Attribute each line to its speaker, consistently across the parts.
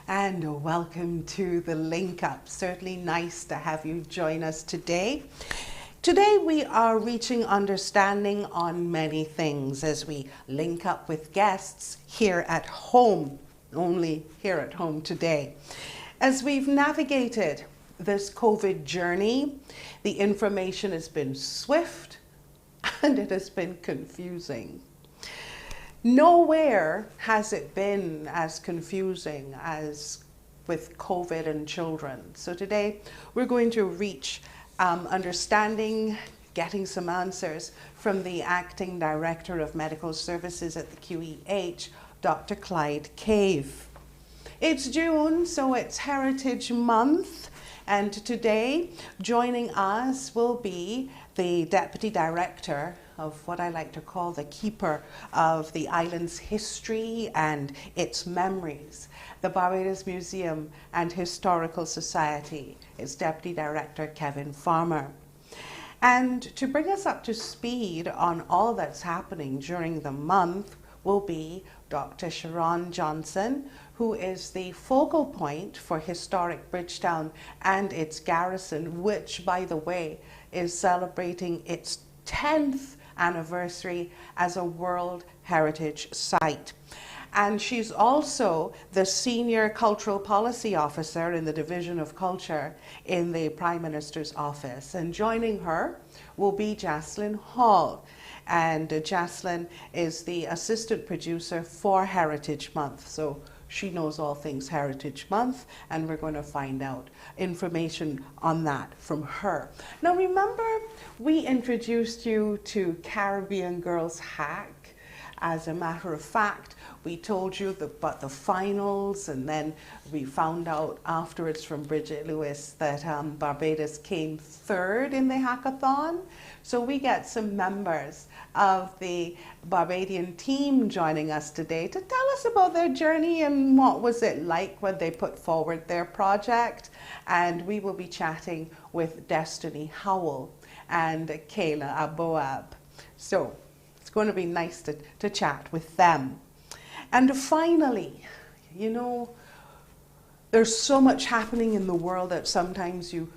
Speaker 1: and welcome to the Link Up. Certainly nice to have you join us today. Today we are reaching understanding on many things as we link up with guests here at home, only here at home today. As we've navigated this COVID journey, the information has been swift and it has been confusing. Nowhere has it been as confusing as with COVID and children. So today we're going to reach understanding, getting some answers from the Acting Director of Medical Services at the QEH, Dr. Clyde Cave. It's June, so it's Heritage Month, and today joining us will be the Deputy Director of what I like to call the keeper of the island's history and its memories, the Barbados Museum and Historical Society. Its Deputy Director, Kevin Farmer. And to bring us up to speed on all that's happening during the month will be Dr. Sharon Johnson, who is the focal point for historic Bridgetown and its garrison, which, by the way, is celebrating its 10th anniversary as a World Heritage Site. And she's also the Senior Cultural Policy Officer in the Division of Culture in the Prime Minister's Office. And joining her will be Jaslyn Hall. And Jaslyn is the Assistant Producer for Heritage Month. So she knows all things Heritage Month, and we're going to find out information on that from her. Now remember, we introduced you to Caribbean Girls Hack. As a matter of fact, we told you about the finals, and then we found out afterwards from Bridget Lewis that Barbados came third in the hackathon. So we get some members of the Barbadian team joining us today to tell us about their journey and what was it like when they put forward their project. And we will be chatting with Destiny Howell and Kayla Aboab. So it's going to be nice to chat with them. And finally, you know, there's so much happening in the world that sometimes you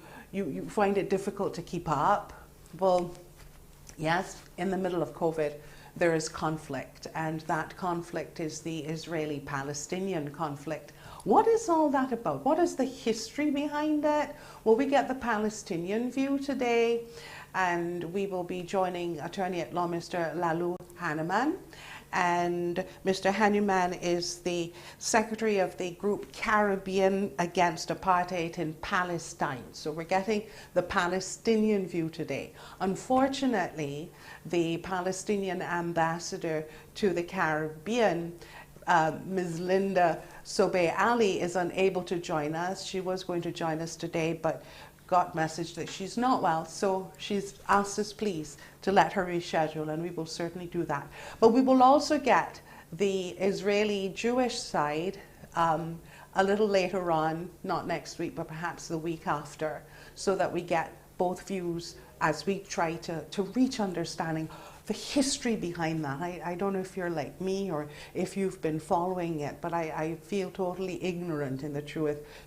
Speaker 1: find it difficult to keep up. Well, yes, in the middle of COVID, there is conflict, and that conflict is the Israeli-Palestinian conflict. What is all that about? What is the history behind it? Well, we get the Palestinian view today, and we will be joining Attorney at Law Mr. Lalu Hanuman. And Mr. Hanuman is the secretary of the group Caribbean Against Apartheid in Palestine. So we're getting the Palestinian view today. Unfortunately, the Palestinian ambassador to the Caribbean, Ms. Linda Sobey Ali, is unable to join us. She was going to join us today, but got message that she's not well, so she's asked us please to let her reschedule, and we will certainly do that. But we will also get the Israeli Jewish side a little later on, not next week, but perhaps the week after, so that we get both views as we try to reach understanding the history behind that. I don't know if you're like me or if you've been following it, but I feel totally ignorant in the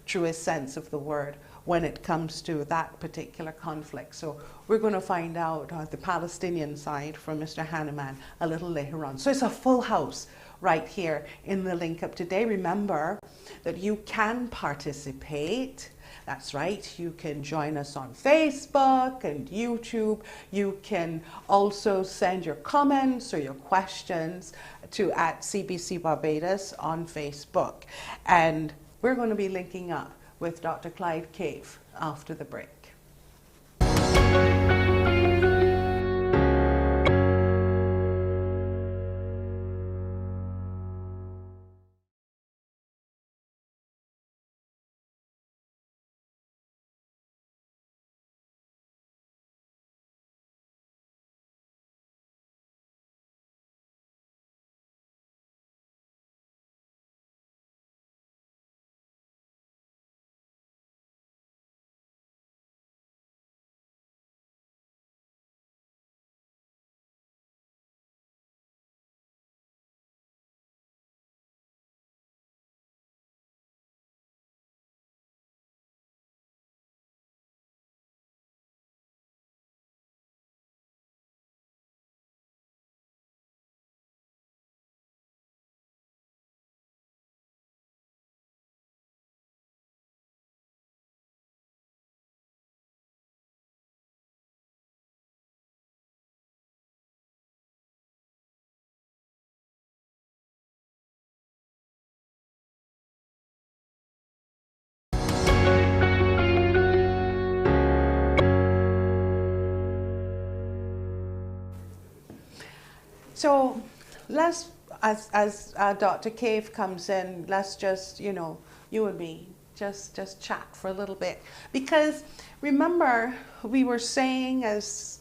Speaker 1: truest sense of the word when it comes to that particular conflict. So we're going to find out the Palestinian side from Mr. Hanuman a little later on. So it's a full house right here in the Link Up today. Remember that you can participate. That's right, you can join us on Facebook and YouTube. You can also send your comments or your questions to @CBC Barbados on Facebook. And we're going to be linking up with Dr. Clyde Cave after the break. So let's, as Dr. Cave comes in, let's just, you and me, just chat for a little bit. Because remember, we were saying as,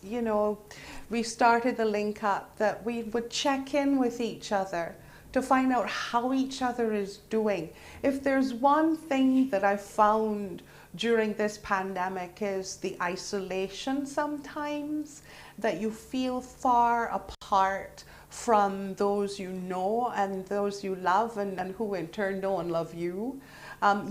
Speaker 1: we started the link up that we would check in with each other to find out how each other is doing. If there's one thing that I've found during this pandemic is the isolation sometimes, that you feel far apart from those you know and those you love and who in turn know and love you.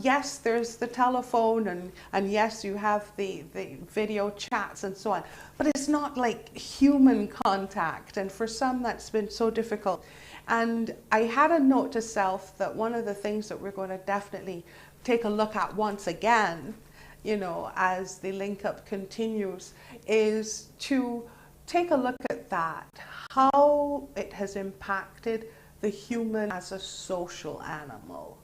Speaker 1: Yes, there's the telephone and yes, you have the video chats and so on, but it's not like human contact. And for some, that's been so difficult. And I had a note to self that one of the things that we're going to definitely take a look at once again, as the link up continues, is to take a look at that, how it has impacted the human as a social animal.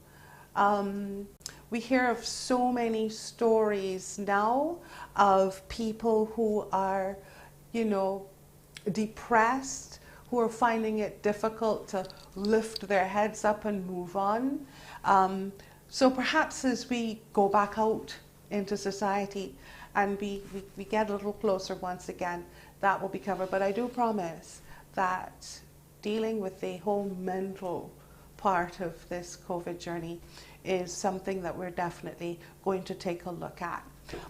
Speaker 1: We hear of so many stories now of people who are, depressed, who are finding it difficult to lift their heads up and move on. So perhaps as we go back out into society and we get a little closer once again, that will be covered. But I do promise that dealing with the whole mental part of this COVID journey is something that we're definitely going to take a look at.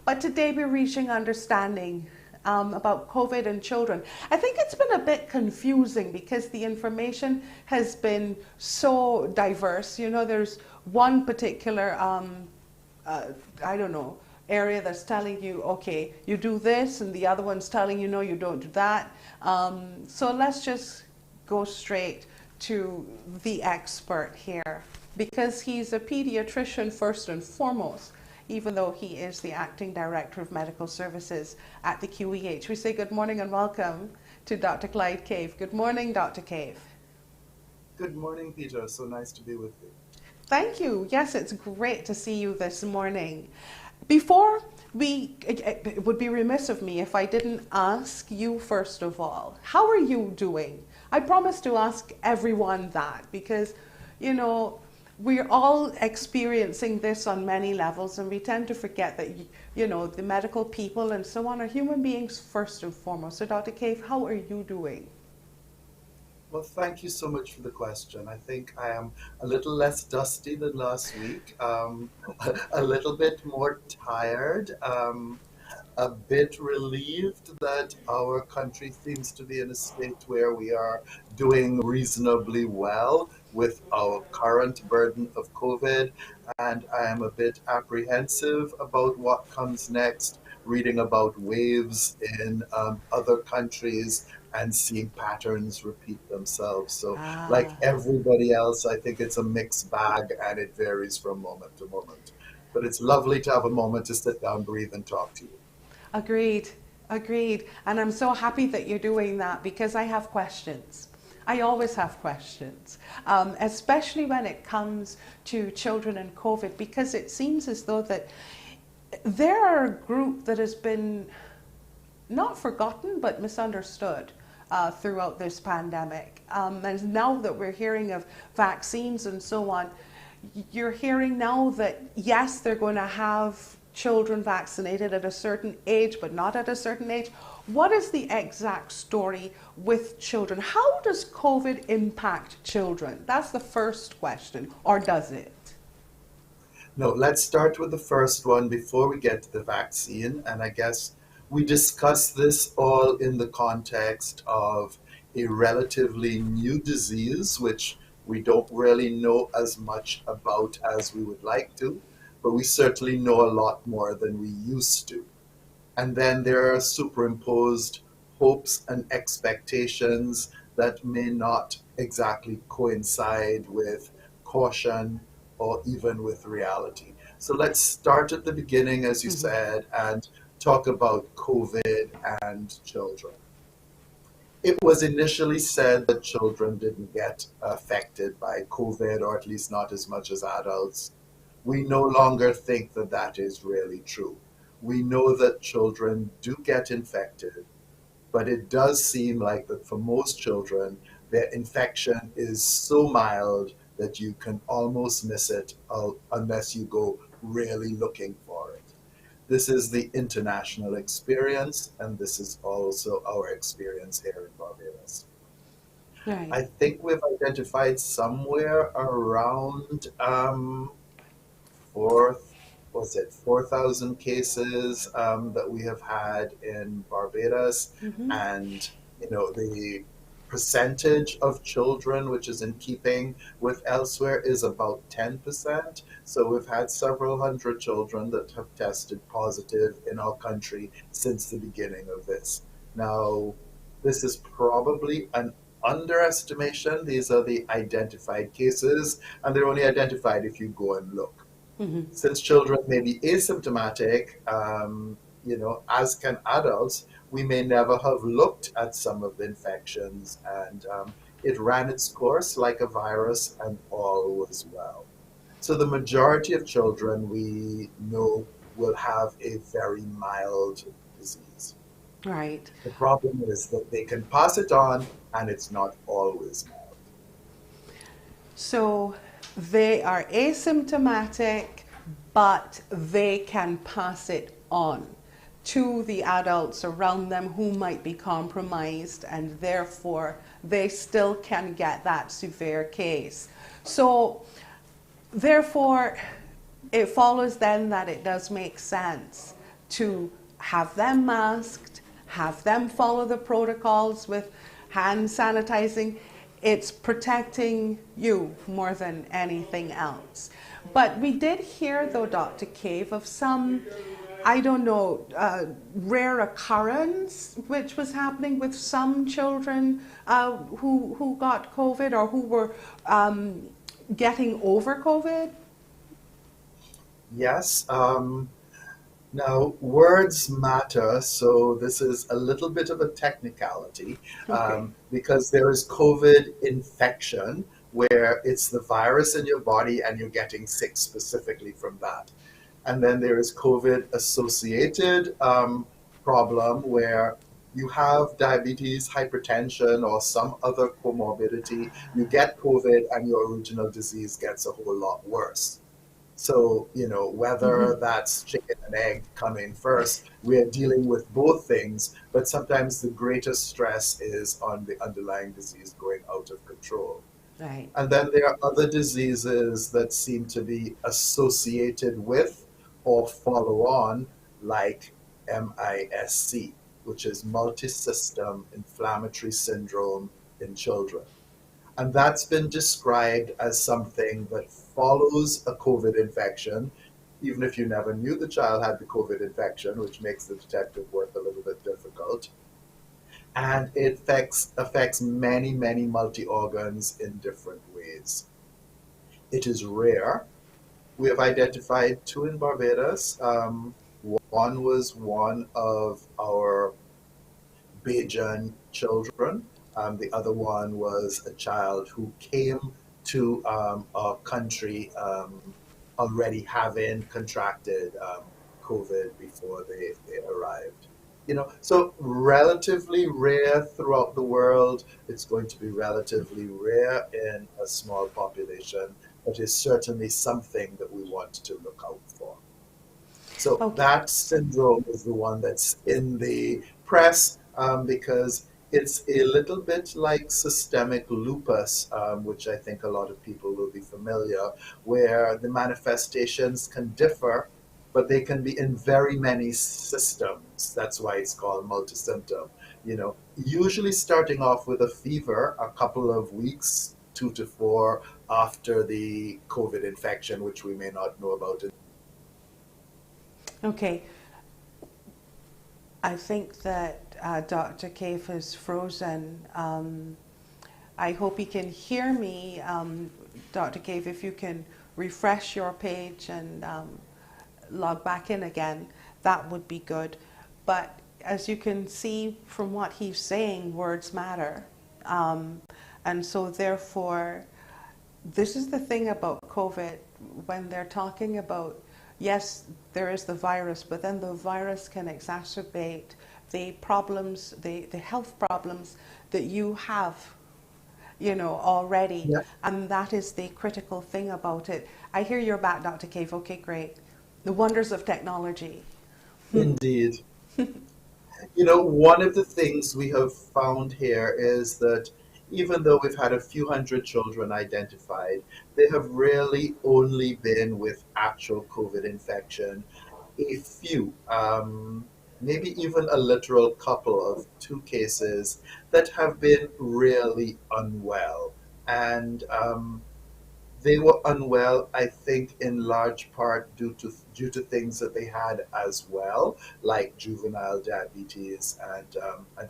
Speaker 1: But today we're reaching understanding about COVID and children. I think it's been a bit confusing because the information has been so diverse. There's one particular, area that's telling you, okay, you do this, and the other one's telling you, no, you don't do that. So let's just go straight to the expert here, because he's a pediatrician first and foremost, even though he is the acting director of medical services at the QEH. We say good morning and welcome to Dr. Clyde Cave. Good morning, Dr. Cave.
Speaker 2: Good morning, Peter. So nice to be with you.
Speaker 1: Thank you. Yes, it's great to see you this morning. Before it would be remiss of me if I didn't ask you first of all, how are you doing? I promise to ask everyone that because, we're all experiencing this on many levels, and we tend to forget that, the medical people and so on are human beings first and foremost. So Dr. Cave, how are you doing?
Speaker 2: Well, thank you so much for the question. I think I am a little less dusty than last week, a little bit more tired, a bit relieved that our country seems to be in a state where we are doing reasonably well with our current burden of COVID. And I am a bit apprehensive about what comes next, reading about waves in other countries and seeing patterns repeat themselves. So, like everybody else, I think it's a mixed bag and it varies from moment to moment. But it's lovely to have a moment to sit down, breathe, and talk to you.
Speaker 1: Agreed. And I'm so happy that you're doing that because I have questions. I always have questions, especially when it comes to children and COVID, because it seems as though that they're a group that has been not forgotten, but misunderstood throughout this pandemic. And now that we're hearing of vaccines and so on, you're hearing now that, yes, they're going to have children vaccinated at a certain age, but not at a certain age. What is the exact story with children? How does COVID impact children? That's the first question, or does it?
Speaker 2: No, let's start with the first one before we get to the vaccine. And I guess we discuss this all in the context of a relatively new disease, which we don't really know as much about as we would like to, but we certainly know a lot more than we used to. And then there are superimposed hopes and expectations that may not exactly coincide with caution or even with reality. So let's start at the beginning, as you said, and talk about COVID and children. It was initially said that children didn't get affected by COVID, or at least not as much as adults. We no longer think that that is really true. We know that children do get infected, but it does seem like that for most children, their infection is so mild that you can almost miss it unless you go really looking for it. This is the international experience, and this is also our experience here in Barbados.
Speaker 1: Right.
Speaker 2: I think we've identified somewhere around four, was it 4,000 cases that we have had in Barbados,
Speaker 1: Mm-hmm.
Speaker 2: and the percentage of children, which is in keeping with elsewhere, is about 10%. So we've had several hundred children that have tested positive in our country since the beginning of this. Now, this is probably an underestimation. These are the identified cases, and they're only identified if you go and look.
Speaker 1: Mm-hmm.
Speaker 2: Since children may be asymptomatic, as can adults, we may never have looked at some of the infections, and it ran its course like a virus, and all was well. So the majority of children we know will have a very mild disease.
Speaker 1: Right.
Speaker 2: The problem is that they can pass it on, and it's not always mild.
Speaker 1: So they are asymptomatic, but they can pass it on to the adults around them who might be compromised, and therefore they still can get that severe case. So therefore, it follows then that it does make sense to have them masked, have them follow the protocols with hand sanitizing. It's protecting you more than anything else. But we did hear, though, Dr. Cave, of some, I don't know, rare occurrence which was happening with some children who got COVID or who were getting over COVID.
Speaker 2: Yes. Now, words matter, so this is a little bit of a technicality
Speaker 1: Okay.
Speaker 2: because there is COVID infection, where it's the virus in your body and you're getting sick specifically from that. And then there is COVID associated problem, where you have diabetes, hypertension, or some other comorbidity, you get COVID and your original disease gets a whole lot worse. So, whether
Speaker 1: Mm-hmm.
Speaker 2: that's chicken and egg coming first, we're dealing with both things, but sometimes the greatest stress is on the underlying disease going out of control.
Speaker 1: Right.
Speaker 2: And then there are other diseases that seem to be associated with or follow on, like MISC, which is multisystem inflammatory syndrome in children. And that's been described as something that follows a COVID infection, even if you never knew the child had the COVID infection, which makes the detective work a little bit difficult. And it affects many, many multi organs in different ways. It is rare. We have identified two in Barbados. One was one of our Bajan children. The other one was a child who came to our country already having contracted COVID before they arrived. So relatively rare throughout the world. It's going to be relatively rare in a small population, but is certainly something that we want to look out for. So
Speaker 1: Okay.
Speaker 2: that syndrome is the one that's in the press because it's a little bit like systemic lupus, which I think a lot of people will be familiar, where the manifestations can differ, but they can be in very many systems. That's why it's called multisymptom. Usually starting off with a fever a couple of weeks, 2 to 4 after the COVID infection, which we may not know about.
Speaker 1: Okay. I think that Dr. Cave is frozen. I hope he can hear me. Dr. Cave, if you can refresh your page and log back in again, that would be good. But as you can see from what he's saying, words matter. And so therefore, this is the thing about COVID, when they're talking about, yes, there is the virus, but then the virus can exacerbate the problems, the health problems that you have. already.
Speaker 2: Yeah,
Speaker 1: And that is the critical thing about it. I hear you're back, Dr. Cave. Okay, great. The wonders of technology.
Speaker 2: indeed. One of the things we have found here is that even though we've had a few hundred children identified, they have really only been with actual COVID infection. A few, maybe even a literal couple of two cases that have been really unwell. And they were unwell, I think, in large part due to things that they had as well, like juvenile diabetes and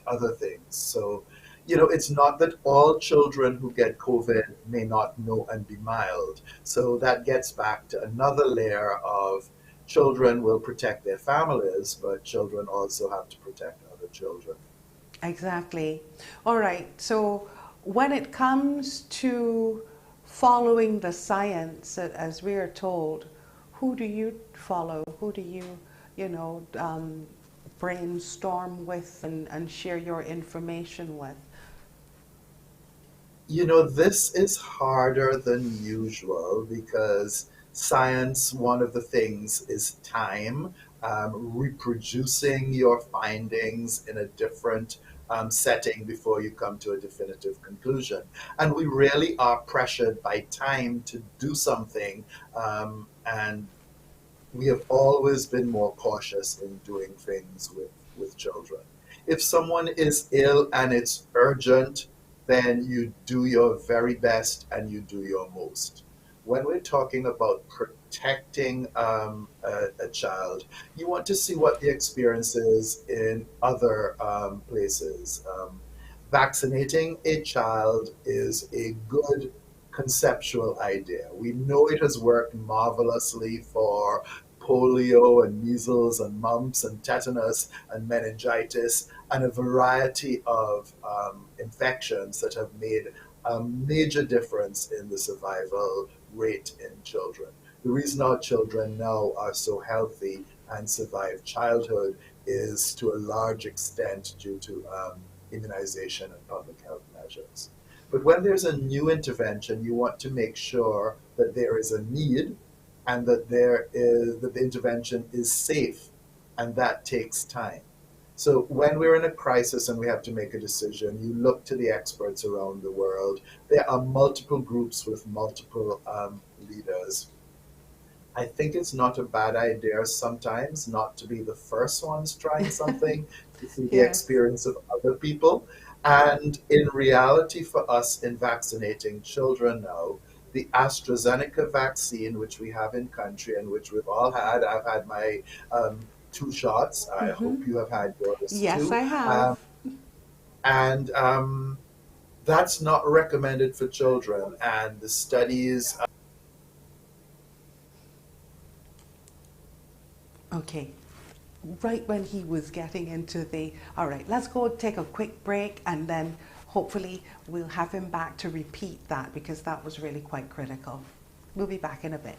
Speaker 2: other things. So, it's not that all children who get COVID may not know and be mild. So that gets back to another layer of children will protect their families, but children also have to protect other children.
Speaker 1: Exactly. All right. So when it comes to following the science, as we are told, who do you follow? Who do you, brainstorm with and share your information with?
Speaker 2: This is harder than usual because science, one of the things is time, reproducing your findings in a different setting before you come to a definitive conclusion. And we really are pressured by time to do something, and we have always been more cautious in doing things with children. If someone is ill and it's urgent, then you do your very best and you do your most. When we're talking about protecting a child, you want to see what the experience is in other places. Vaccinating a child is a good conceptual idea. We know it has worked marvelously for polio and measles and mumps and tetanus and meningitis and a variety of infections that have made a major difference in the survival rate in children. The reason our children now are so healthy and survive childhood is to a large extent due to immunization and public health measures. But when there's a new intervention, you want to make sure that there is a need and that the intervention is safe, and that takes time. So when we're in a crisis and we have to make a decision, you look to the experts around the world. There are multiple groups with multiple leaders. I think it's not a bad idea sometimes not to be the first ones trying something, to see the
Speaker 1: Yes.
Speaker 2: experience of other people. And in reality, for us in vaccinating children now, the AstraZeneca vaccine, which we have in country and which we've all had, I've had my two shots. I hope you have had yours
Speaker 1: Yes,
Speaker 2: too.
Speaker 1: I have.
Speaker 2: And that's not recommended for children. And the studies.
Speaker 1: Okay. Right when he was getting into the, all right, let's go take a quick break and then hopefully we'll have him back to repeat that because that was really quite critical. We'll be back in a bit.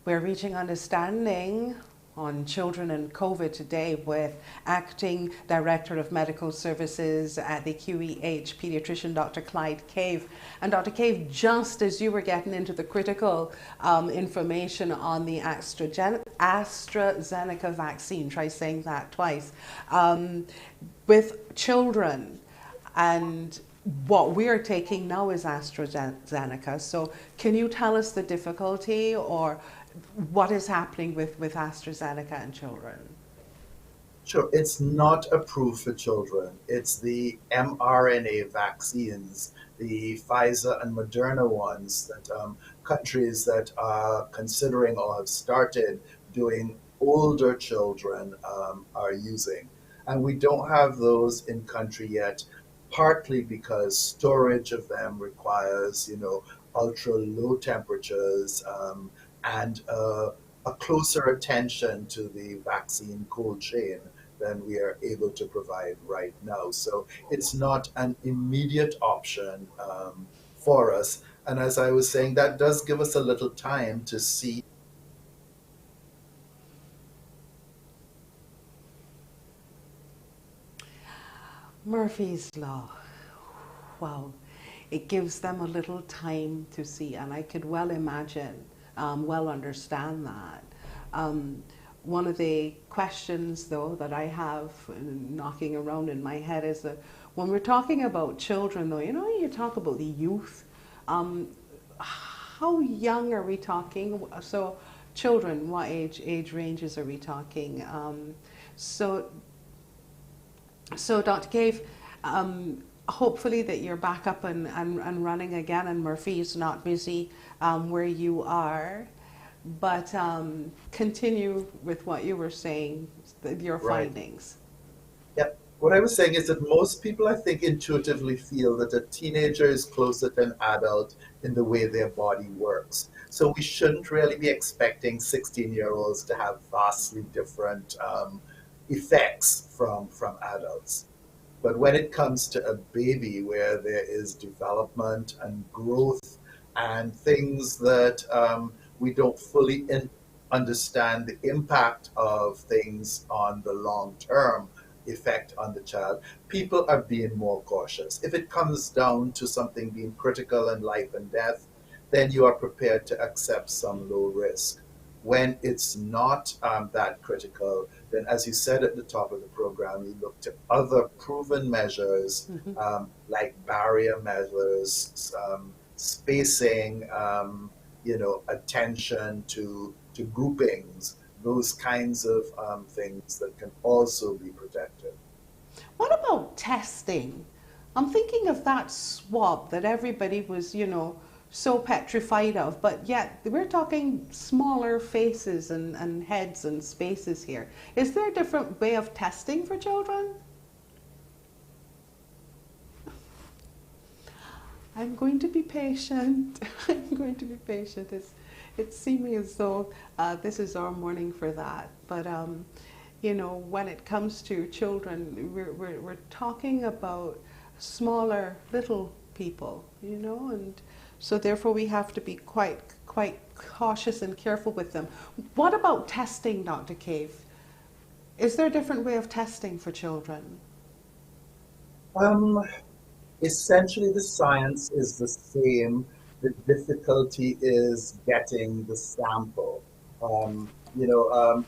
Speaker 1: We're reaching understanding on children and COVID today with Acting Director of Medical Services at the QEH, pediatrician Dr. Clyde Cave. And Dr. Cave, just as you were getting into the critical information on the AstraZeneca vaccine, try saying that twice, um, with children. And what we're taking now is AstraZeneca. So can you tell us the difficulty or what is happening with AstraZeneca and children?
Speaker 2: Sure, it's not approved for children. It's the mRNA vaccines, the Pfizer and Moderna ones that countries that are considering or have started doing older children are using. And we don't have those in country yet, partly because storage of them requires, ultra low temperatures and a closer attention to the vaccine cold chain than we are able to provide right now. So it's not an immediate option for us. And as I was saying, that does give us a little time to see.
Speaker 1: Murphy's Law. Wow. It gives them a little time to see, and I could well imagine, well understand that. One of the questions, though, that I have knocking around in my head is that when we're talking about children, though, you talk about the youth. How young are we talking? So, children, what age ranges are we talking? So, Dr. Cave, hopefully that you're back up and running again and Murphy's not busy where you are. But continue with what you were saying, your
Speaker 2: Right.
Speaker 1: findings.
Speaker 2: Yep. What I was saying is that most people, I think, intuitively feel that a teenager is closer to an adult in the way their body works. So we shouldn't really be expecting 16-year-olds to have vastly different effects from adults. But when it comes to a baby where there is development and growth and things that we don't fully understand the impact of things on the long term effect on the child, people are being more cautious. If it comes down to something being critical in life and death, then you are prepared to accept some low risk. When it's not that critical, then as you said at the top of the program, you look to other proven measures
Speaker 1: Mhm.
Speaker 2: like barrier measures, spacing, attention to groupings, those kinds of things that can also be protected.
Speaker 1: What about testing? I'm thinking of that swab that everybody was, so petrified of, but yet we're talking smaller faces and heads and spaces here. Is there a different way of testing for children? I'm going to be patient. I'm going to be patient. It's seeming as though this is our morning for that. But, when it comes to children, we're talking about smaller, little people, and so therefore we have to be quite cautious and careful with them. What about testing, Dr. Cave? Is there a different way of testing for children?
Speaker 2: Um, Essentially, the science is the same. The difficulty is getting the sample. Um, you know, um,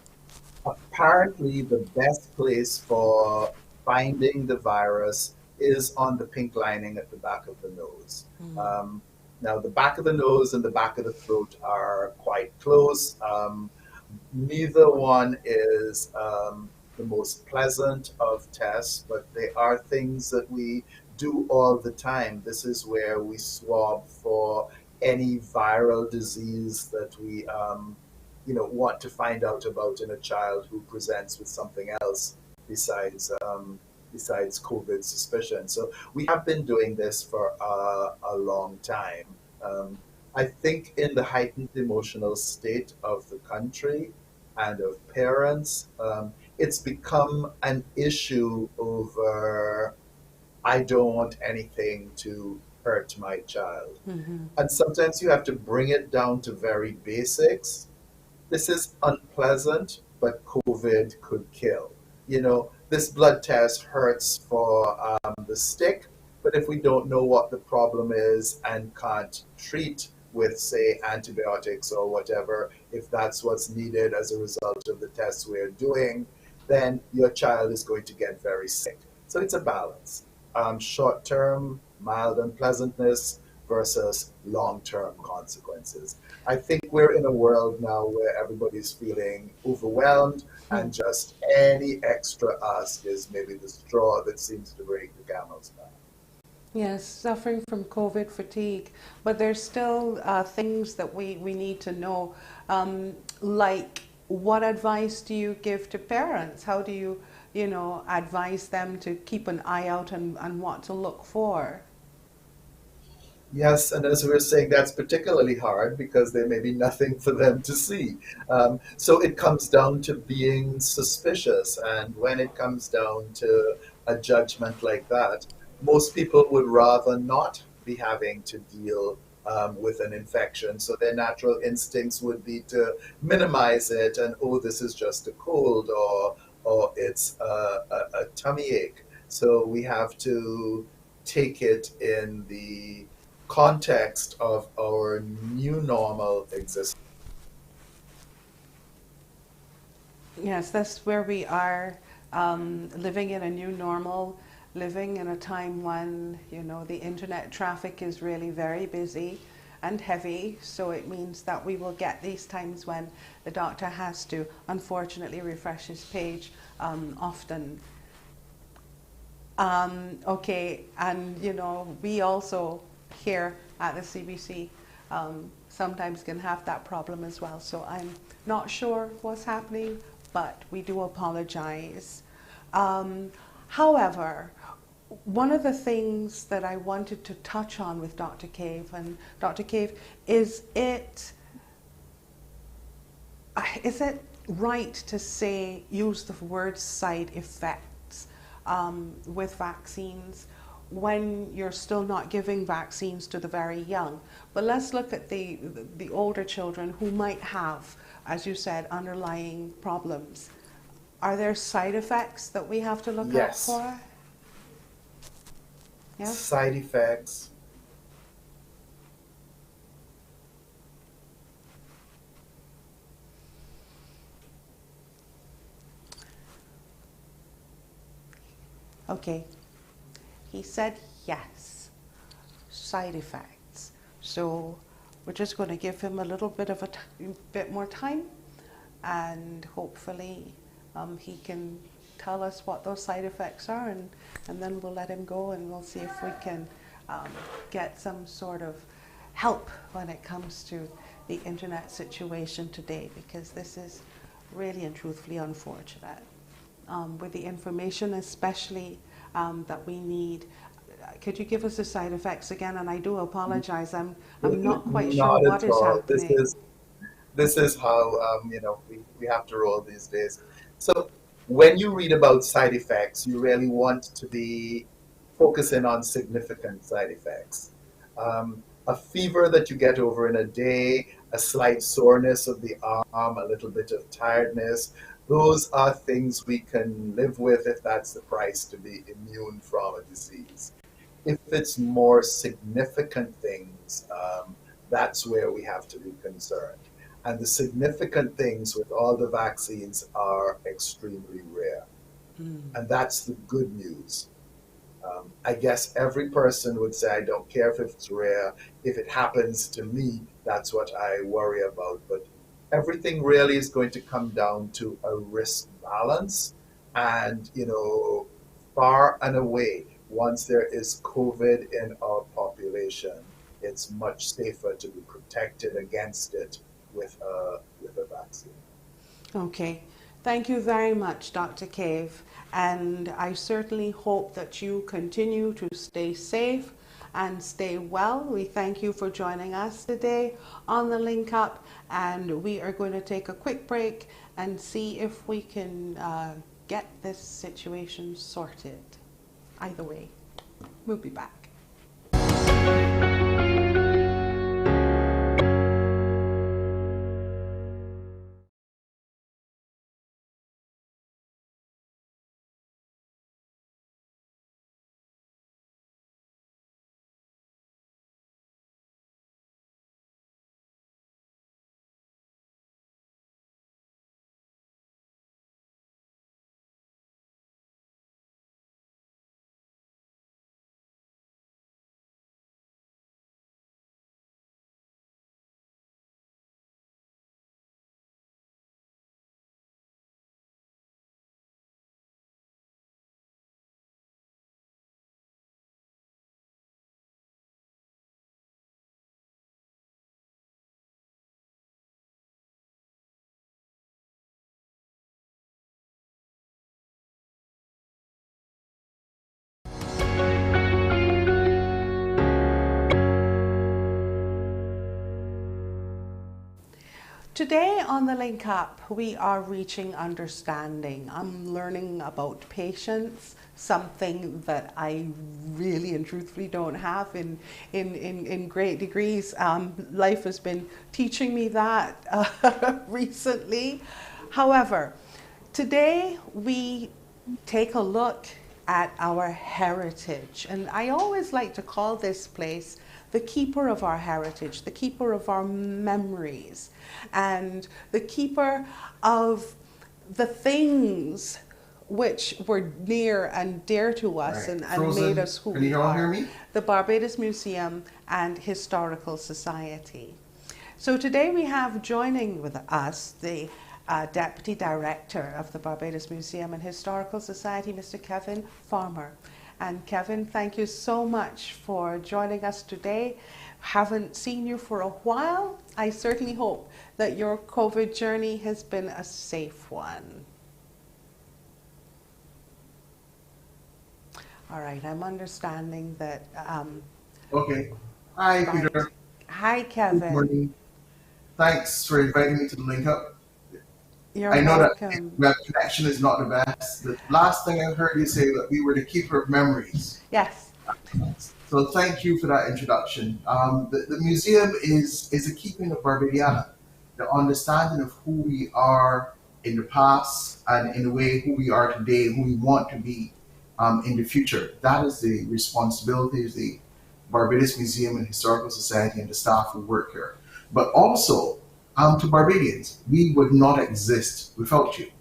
Speaker 2: Apparently, the best place for finding the virus is on the pink lining at the back of the nose.
Speaker 1: Mm.
Speaker 2: Um, Now, the back of the nose and the back of the throat are quite close. Neither one is the most pleasant of tests, but they are things that we do all the time. This is where we swab for any viral disease that we, want to find out about in a child who presents with something else besides besides COVID suspicion. So we have been doing this for a long time. Um, I think in the heightened emotional state of the country and of parents, it's become an issue over I don't want anything to hurt my child.
Speaker 1: Mm-hmm.
Speaker 2: And sometimes you have to bring it down to very basics. This is unpleasant, but COVID could kill. This blood test hurts for the stick, but if we don't know what the problem is and can't treat with, say, antibiotics or whatever, if that's what's needed as a result of the tests we're doing, then your child is going to get very sick. So it's a balance. Short term, mild unpleasantness versus long term consequences. I think we're in a world now where everybody's feeling overwhelmed, and just any extra ask is maybe the straw that seems to break the camel's back.
Speaker 1: Yes, suffering from COVID fatigue, but there's still things that we need to know, like what advice do you give to parents? How do you, advise them to keep an eye out and what to look for?
Speaker 2: Yes, and as we were saying, that's particularly hard because there may be nothing for them to see. So it comes down to being suspicious. And when it comes down to a judgment like that, most people would rather not be having to deal with an infection. So their natural instincts would be to minimize it and, oh, this is just a cold, or it's a tummy ache. So we have to take it in the context of our new normal existence.
Speaker 1: Yes, that's where we are, living in a new normal, living in a time when, the internet traffic is really very busy and heavy. So it means that we will get these times when the doctor has to, unfortunately, refresh his page often. Okay, and we also here at the CBC sometimes can have that problem as well. So I'm not sure what's happening, but we do apologize. However, one of the things that I wanted to touch on with Dr. Cave and Dr. Cave is it right to say, use the word side effects with vaccines when you're still not giving vaccines to the very young? But let's look at the older children who might have, as you said, underlying problems. Are there side effects that we have to look out
Speaker 2: Yes,
Speaker 1: for? Yes?
Speaker 2: side effects.
Speaker 1: Okay. He said yes. Side effects. So we're just going to give him a little bit of bit more time, and hopefully he can tell us what those side effects are, and then we'll let him go and we'll see if we can get some sort of help when it comes to the internet situation today, because this is really and truthfully unfortunate. With the information especially that we need. Could you give us the side effects again? And I do apologize. I'm not quite sure
Speaker 2: Not
Speaker 1: what
Speaker 2: at
Speaker 1: is
Speaker 2: all. This
Speaker 1: happening.
Speaker 2: is this is how we have to roll these days. So when you read about side effects, you really want to be focusing on significant side effects. A fever that you get over in a day, a slight soreness of the arm, a little bit of tiredness, those are things we can live with if that's the price to be immune from a disease. If it's more significant things, that's where we have to be concerned. And the significant things with all the vaccines are extremely rare.
Speaker 1: Mm.
Speaker 2: And that's the good news. I guess every person would say, I don't care if it's rare. If it happens to me, that's what I worry about. But everything really is going to come down to a risk balance. And, far and away, once there is COVID in our population, it's much safer to be protected against it with a vaccine.
Speaker 1: Okay. Thank you very much, Dr. Cave. And I certainly hope that you continue to stay safe and stay well. We thank you for joining us today on the Link Up. And we are going to take a quick break and see if we can get this situation sorted. Either way, we'll be back. Today on the Link Up, we are reaching understanding. I'm learning about patience, something that I really and truthfully don't have in great degrees. Life has been teaching me that recently. However, today we take a look at our heritage. And I always like to call this place the keeper of our heritage, the keeper of our memories, and the keeper of the things which were near and dear to us
Speaker 3: Right.
Speaker 1: and made us who
Speaker 3: Can
Speaker 1: we
Speaker 3: you all hear
Speaker 1: are.
Speaker 3: me?
Speaker 1: The Barbados Museum and Historical Society. So today we have joining with us the Deputy Director of the Barbados Museum and Historical Society, Mr. Kevin Farmer. And Kevin, thank you so much for joining us today. Haven't seen you for a while. I certainly hope that your COVID journey has been a safe one. All right, I'm understanding that.
Speaker 3: Okay. Hi,
Speaker 1: Right.
Speaker 3: Peter.
Speaker 1: Hi,
Speaker 3: Good
Speaker 1: Kevin.
Speaker 3: morning. Thanks for inviting me to the link up.
Speaker 1: You're
Speaker 3: I know that
Speaker 1: welcome.
Speaker 3: web connection is not the best. The last thing I heard you say that we were the keeper of memories.
Speaker 1: Yes.
Speaker 3: So thank you for that introduction. The museum is a keeping of Barbadiana, the understanding of who we are in the past and in a way who we are today, who we want to be in the future. That is the responsibility of the Barbados Museum and Historical Society and the staff who work here. But also to Barbadians, we would not exist without you.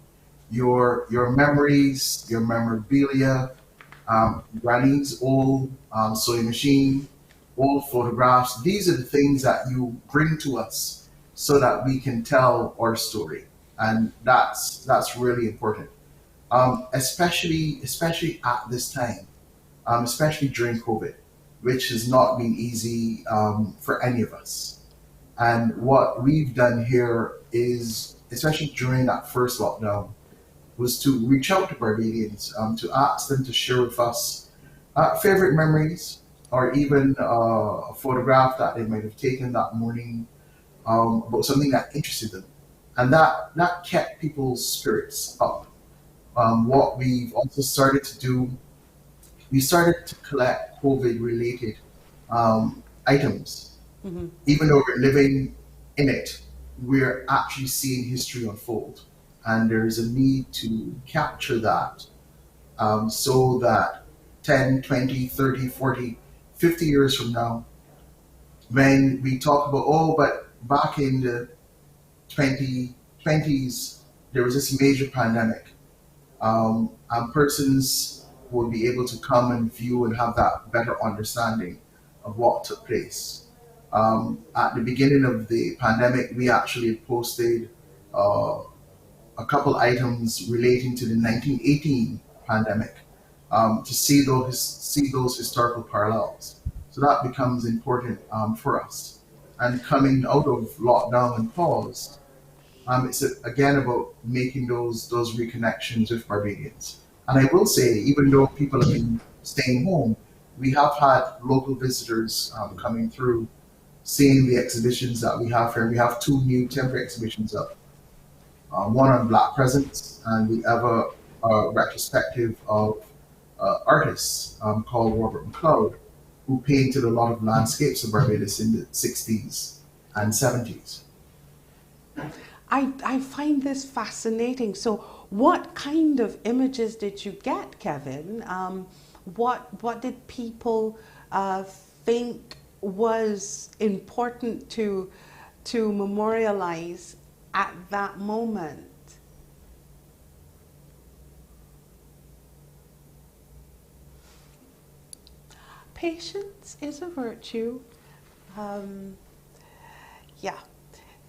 Speaker 3: Your memories, your memorabilia, Granny's old sewing machine, old photographs. These are the things that you bring to us so that we can tell our story, and that's really important. Especially at this time, especially during COVID, which has not been easy for any of us. And what we've done here is, especially during that first lockdown, was to reach out to Barbadians, to ask them to share with us favorite memories or even a photograph that they might have taken that morning about something that interested them. And that kept people's spirits up. What we've also started to do, we started to collect COVID related items.
Speaker 1: Hmm.
Speaker 3: Even though we're living in it, we're actually seeing history unfold. And there's a need to capture that so that 10, 20, 30, 40, 50 years from now, when we talk about, oh, but back in the 2020s, there was this major pandemic, and persons will be able to come and view and have that better understanding of what took place. At the beginning of the pandemic, we actually posted uh, a couple items relating to the 1918 pandemic to see those historical parallels. So that becomes important for us. And coming out of lockdown and pause, it's again about making those reconnections with Barbadians. And I will say, even though people have been staying home, we have had local visitors coming through, seeing the exhibitions that we have here. We have two new temporary exhibitions up, one on Black presence, and the other retrospective of artists called Robert McLeod, who painted a lot of landscapes of Barbados in the 60s and 70s.
Speaker 1: I find this fascinating. So, what kind of images did you get, Kevin? What did people think was important to memorialize at that moment? Patience is a virtue. Um, yeah.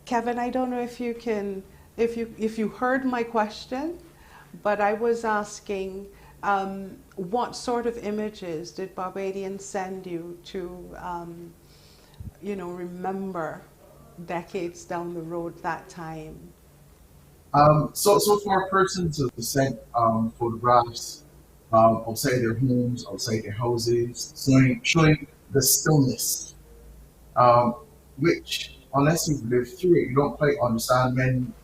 Speaker 1: Kevin, I don't know if you can, if you heard my question, but I was asking, what sort of images did Barbadians send you to, remember decades down the road that time?
Speaker 3: So for persons who sent photographs outside their homes, outside their houses, showing the stillness, which unless you've lived through it, you don't quite understand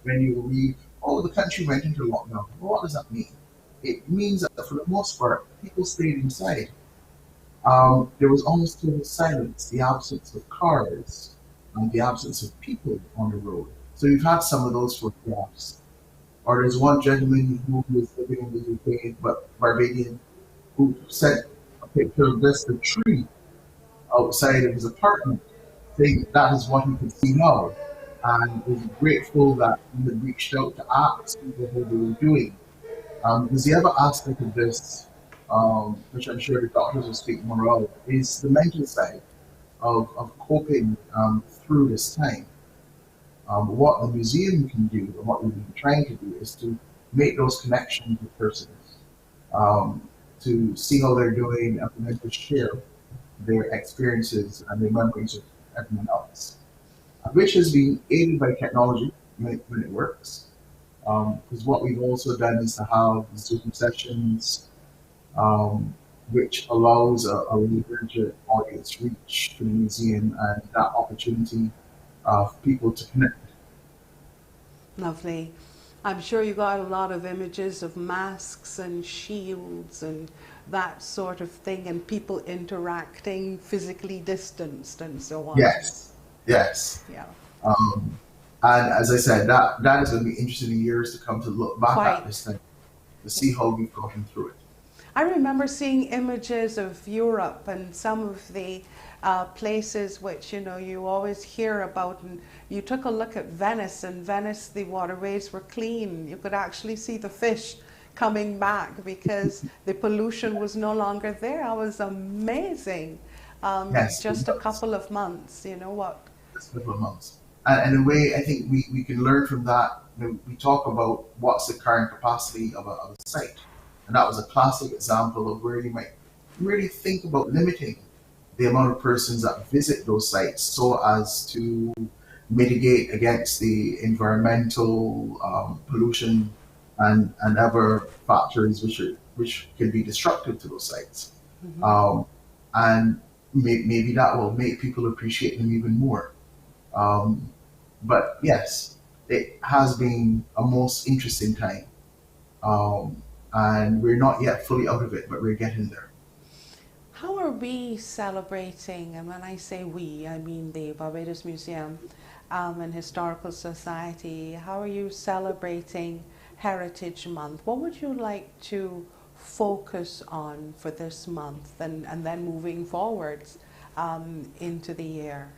Speaker 3: when you read, oh, the country went into lockdown. Well, what does that mean? It means that for the most part, people stayed inside. There was almost total silence, the absence of cars, and the absence of people on the road. So you've had some of those photographs. Or there's one gentleman who was living in the UK, but Barbadian, who sent a picture of just the tree outside of his apartment, saying that is what he could see now. And was grateful that he had reached out to ask people how they were doing. Because the other aspect of this, which I'm sure the doctors will speak more of, is the mental side of coping through this time. What the museum can do, and what we've been trying to do, is to make those connections with persons, um, to see how they're doing, and then to share their experiences and their memories with everyone else, which has been aided by technology when it works. Because what we've also done is to have Zoom sessions, um, which allows a larger audience reach to the museum and that opportunity of people to connect.
Speaker 1: Lovely. I'm sure you got a lot of images of masks and shields and that sort of thing, and people interacting physically distanced and so on.
Speaker 3: Yes, yes.
Speaker 1: Yeah,
Speaker 3: Um, and as I said, that is going to be interesting in years to come to look back at this
Speaker 1: quite.
Speaker 3: thing, to see how we've gotten through it.
Speaker 1: I remember seeing images of Europe and some of the places which you always hear about, and you took a look at Venice. And Venice, the waterways were clean. You could actually see the fish coming back because the pollution was no longer there. That was amazing.
Speaker 3: Yes, it
Speaker 1: Just a
Speaker 3: does.
Speaker 1: couple of months. You know what?
Speaker 3: Just a couple of months. And in a way, I think we can learn from that. We talk about what's the current capacity of a site. And that was a classic example of where you might really think about limiting the amount of persons that visit those sites so as to mitigate against the environmental pollution and other factors which can be destructive to those sites.
Speaker 1: Hmm.
Speaker 3: Um, and maybe that will make people appreciate them even more. Um, but yes, it has been a most interesting time. Um, and we're not yet fully out of it, but we're getting there.
Speaker 1: How are we celebrating? And when I say we, I mean the Barbados Museum and Historical Society. How are you celebrating Heritage Month? What would you like to focus on for this month and then moving forwards into the year?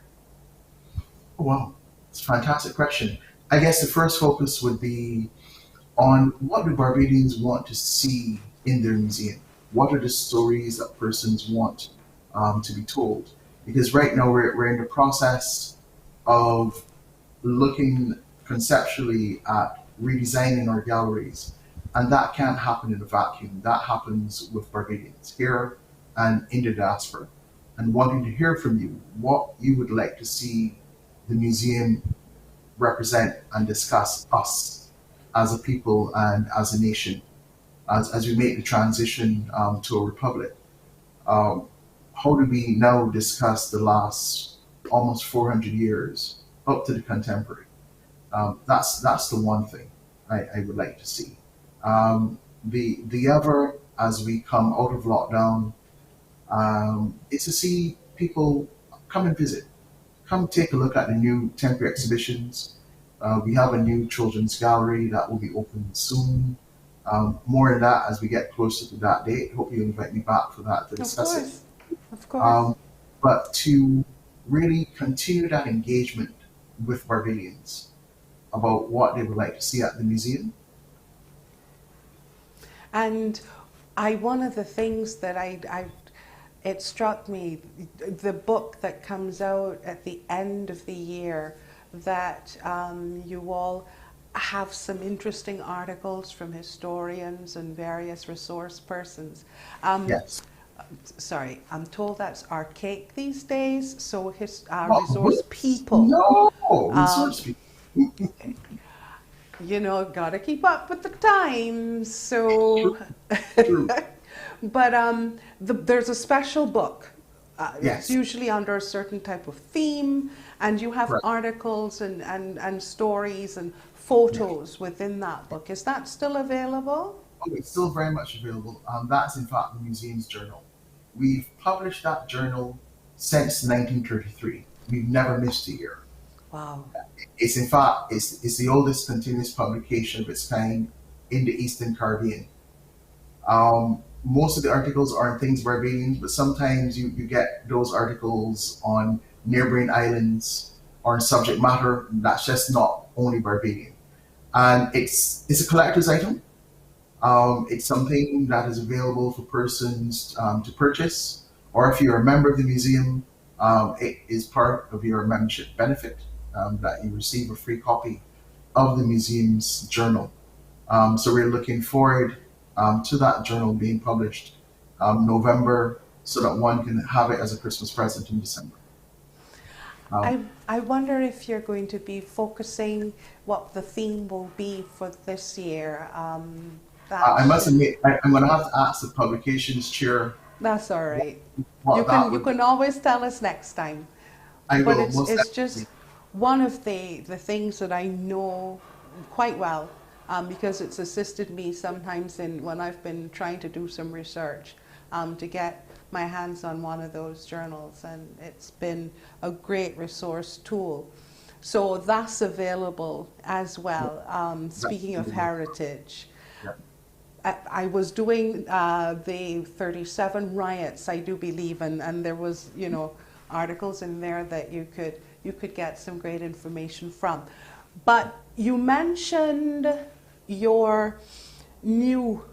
Speaker 3: Wow, it's a fantastic question. I guess the first focus would be on what do Barbadians want to see in their museum? What are the stories that persons want to be told? Because right now we're in the process of looking conceptually at redesigning our galleries, and that can't happen in a vacuum. That happens with Barbadians here and in the diaspora, and wanting to hear from you what you would like to see the museum represent and discuss us as a people and as a nation as we make the transition to a republic. Um, how do we now discuss the last almost 400 years up to the contemporary? That's the one thing I would like to see. The other, as we come out of lockdown, is to see people come and visit, come take a look at the new temporary exhibitions. We have a new children's gallery that will be open soon. More on that as we get closer to that date. Hope you invite me back for that to
Speaker 1: Of
Speaker 3: discuss it.
Speaker 1: course, of course.
Speaker 3: Um, but to really continue that engagement with Barbadians about what they would like to see at the museum.
Speaker 1: And one of the things that it struck me, the book that comes out at the end of the year, that you all have some interesting articles from historians and various resource persons. Um,
Speaker 3: Yes.
Speaker 1: Sorry, I'm told that's archaic these days, so resource
Speaker 3: What?
Speaker 1: people.
Speaker 3: No,
Speaker 1: Um,
Speaker 3: resource people.
Speaker 1: Gotta keep up with the times. So,
Speaker 3: True, true.
Speaker 1: but there's a special book It's
Speaker 3: Yes,
Speaker 1: usually under a certain type of theme, and you have
Speaker 3: correct.
Speaker 1: articles and stories and
Speaker 3: Yeah.
Speaker 1: photos within that book. Is that still available?
Speaker 3: Oh, it's still very much available. That's in fact the museum's journal. We've published that journal since 1933. We've never missed a year.
Speaker 1: Wow.
Speaker 3: It's in fact it's the oldest continuous publication of its kind in the Eastern Caribbean. Most of the articles are on things Barbadian, but sometimes you get those articles on neighboring islands or on subject matter that's just not only Barbadian. And it's a collector's item. It's something that is available for persons to purchase, or if you're a member of the museum, it is part of your membership benefit that you receive a free copy of the museum's journal. So we're looking forward to that journal being published November so that one can have it as a Christmas present in December. Um,
Speaker 1: I wonder if you're going to be focusing what the theme will be for this year.
Speaker 3: I must
Speaker 1: Should,
Speaker 3: admit, I'm going to have to ask the publications chair
Speaker 1: that's all right.
Speaker 3: what that
Speaker 1: You
Speaker 3: would.
Speaker 1: can always tell us next time.
Speaker 3: I
Speaker 1: But
Speaker 3: will most
Speaker 1: it's
Speaker 3: definitely.
Speaker 1: just one of the things that I know quite well, because it's assisted me sometimes in when I've been trying to do some research, to get my hands on one of those journals, and it's been a great resource tool. So that's available as well. Speaking of heritage,
Speaker 3: Yeah.
Speaker 1: I was doing the 37 riots, I do believe, and there was, articles in there that you could get some great information from. But you mentioned your new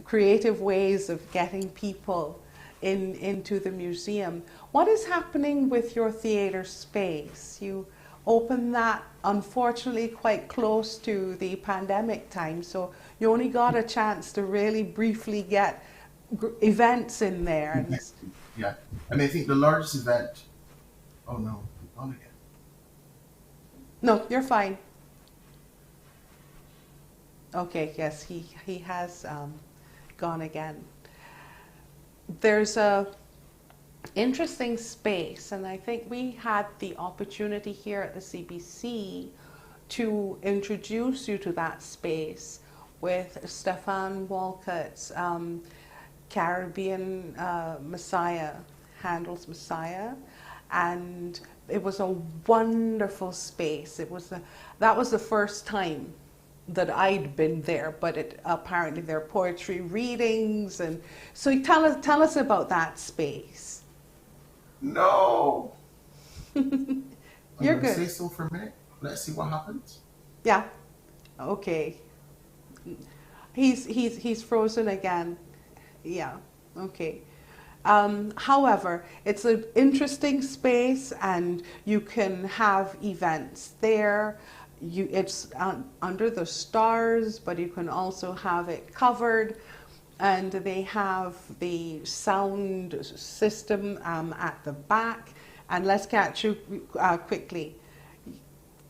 Speaker 1: creative ways of getting people into the museum. What is happening with your theater space? You opened that, unfortunately, quite close to the pandemic time, so you only got a chance to really briefly get events in there. And
Speaker 3: Yeah. I mean, I think the largest event. Oh no, on again.
Speaker 1: no, you're fine. Okay, yes, he has gone again. There's a interesting space, and I think we had the opportunity here at the CBC to introduce you to that space with Stefan Walcott's Caribbean Messiah, Handel's Messiah, and it was a wonderful space. That was the first time that I'd been there, but apparently there are poetry readings, and so tell us about that space.
Speaker 3: No.
Speaker 1: You're
Speaker 3: I'm gonna
Speaker 1: good.
Speaker 3: say so for a minute. Let's see what happens.
Speaker 1: Yeah. Okay. He's frozen again. Yeah. Okay. However, it's an interesting space, and you can have events there. It's under the stars, but you can also have it covered, and they have the sound system at the back. And let's catch you quickly.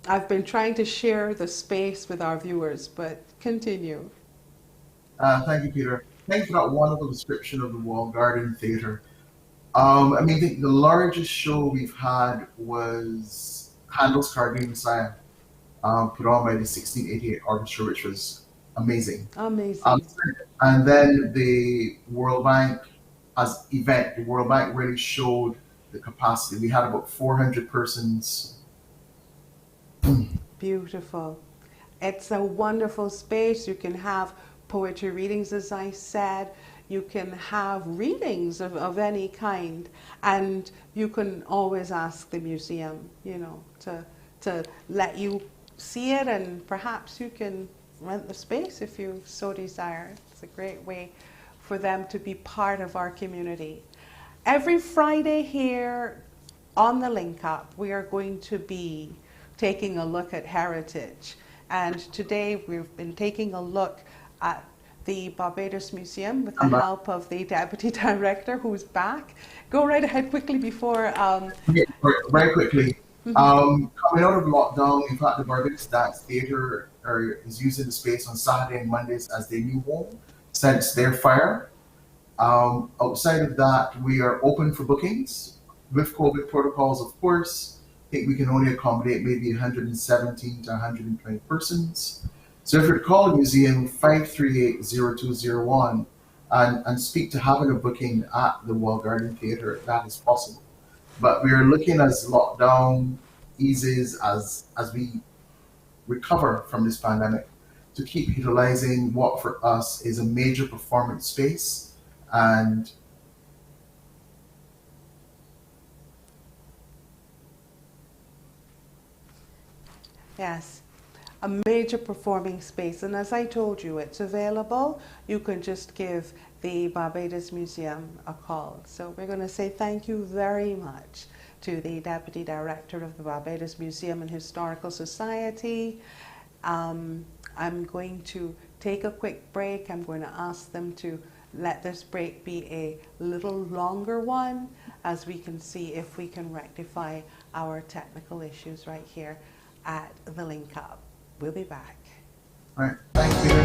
Speaker 1: I've been trying to share the space with our viewers, but continue.
Speaker 3: Thank you, Peter. Thank you for that wonderful description of the Wall Garden Theatre. I mean, the largest show we've had was Handel's Caribbean Messiah, put on by the 1688 Orchestra, which was amazing. Um,
Speaker 1: Amazing.
Speaker 3: and then the World Bank the World Bank really showed the capacity. We had about 400 persons.
Speaker 1: Beautiful. It's a wonderful space. You can have poetry readings, as I said. You can have readings of any kind. And you can always ask the museum, to let you see it, and perhaps you can rent the space if you so desire. It's a great way for them to be part of our community. Every Friday here on the Link Up, we are going to be taking a look at heritage. And today we've been taking a look at the Barbados Museum with the help of the Deputy Director, who's back. Go right ahead quickly before...
Speaker 3: Okay, very quickly. Coming out of lockdown, in fact, the Barbados Dance Theatre is using the space on Saturday and Mondays as their new home since their fire. Outside of that, we are open for bookings with COVID protocols, of course. I think we can only accommodate maybe 117 to 120 persons. So if you call the museum 538-0201 and speak to having a booking at the Wall Garden Theatre, that is possible. But we are looking as lockdown eases, as we recover from this pandemic, to keep utilizing what for us is a major performance space. And
Speaker 1: Yes, a major performing space. And as I told you, it's available. You can just give the Barbados Museum a call. So we're going to say thank you very much to the Deputy Director of the Barbados Museum and Historical Society. I'm going to take a quick break. I'm going to ask them to let this break be a little longer one, as we can see if we can rectify our technical issues right here at the link up. We'll be back.
Speaker 3: all right, thank you.